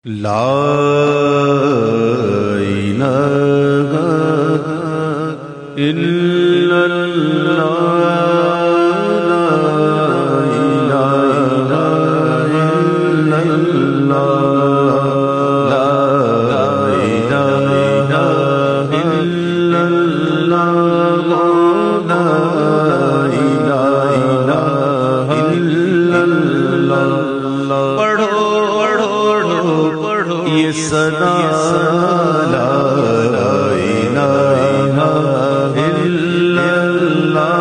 لا الہ الا اللہ لا الہ الا اللہ لا الہ الا اللہ لا الہ الا اللہ پڑھو یہ ثنا لا الہ الا اللہ لا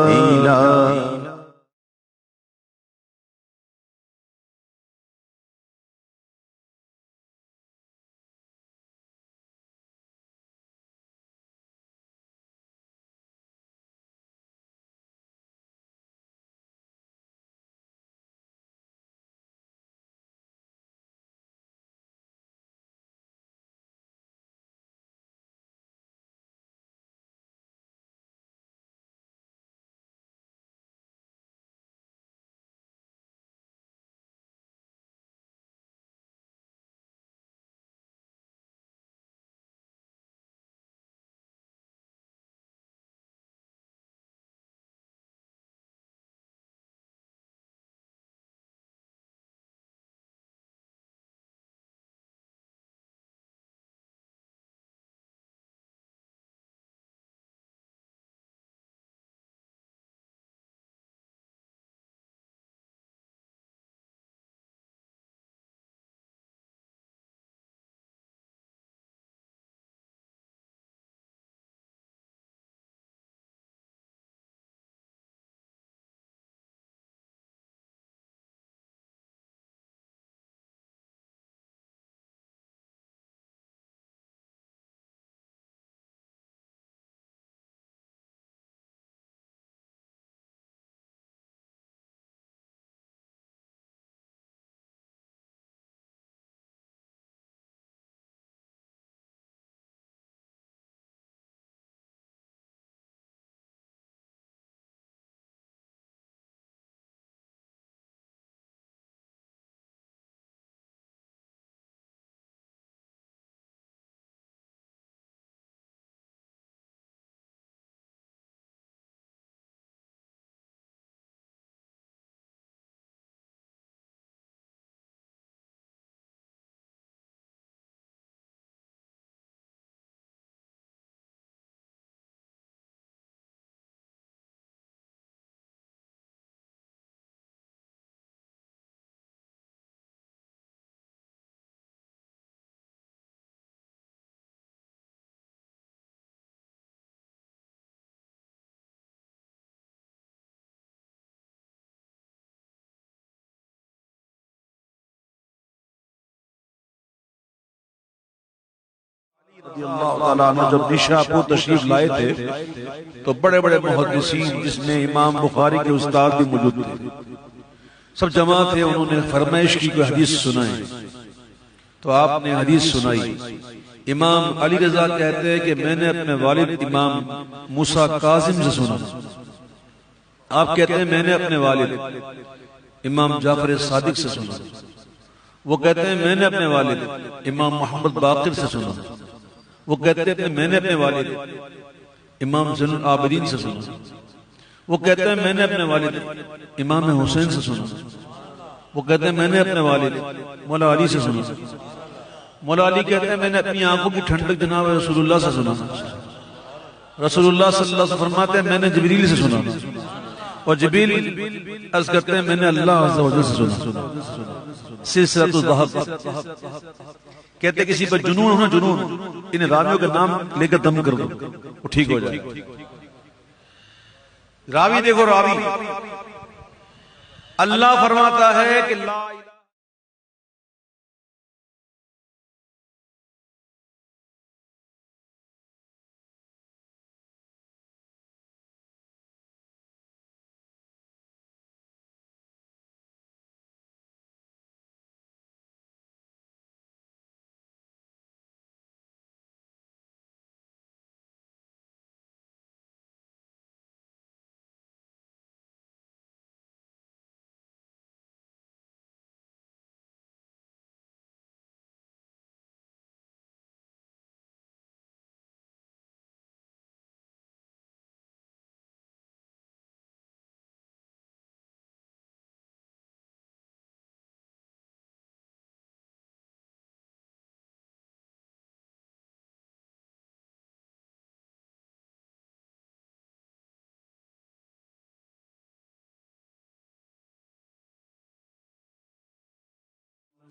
الہ رضی اللہ تعالیٰ عنہ جب نشاپور تشریف لائے تھے تو بڑے بڑے محدثین جس میں امام بخاری کے استاد بھی موجود تھے سب جمع تھے. انہوں نے فرمائش کی کوئی حدیث سنائیں تو آپ نے حدیث سنائی. امام علی رضا کہتے ہیں کہ میں نے اپنے والد امام موسیٰ کاظم سے سنا. آپ کہتے ہیں میں نے اپنے والد امام جعفر صادق سے سنا. وہ کہتے ہیں میں نے اپنے والد امام محمد باقر سے سنا. وہ کہتے ہیں میں نے اپنے والد امام زین العابدین سے سنا. وہ کہتے ہیں میں نے اپنے والد امام حسین سے سنا. وہ کہتے ہیں میں نے اپنے والد مولا علی سے سنا. مولا علی کہتے ہیں میں نے اپنی آنکھوں کی ٹھنڈک جناب رسول اللہ سے سنا. رسول اللہ صلی اللہ علیہ وسلم فرماتے ہیں میں نے جبریل سے سنا. اور جبریل عرض کرتے ہیں میں نے اللہ عز و جل سے سنا. سلسلۃ الذھب کہتے کسی پر جنون ہونا جنون ان راویوں کا نام لے کر دم کر دو وہ ٹھیک ہو جائے. راوی دیکھو راوی اللہ فرماتا ہے کہ لا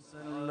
وسلم.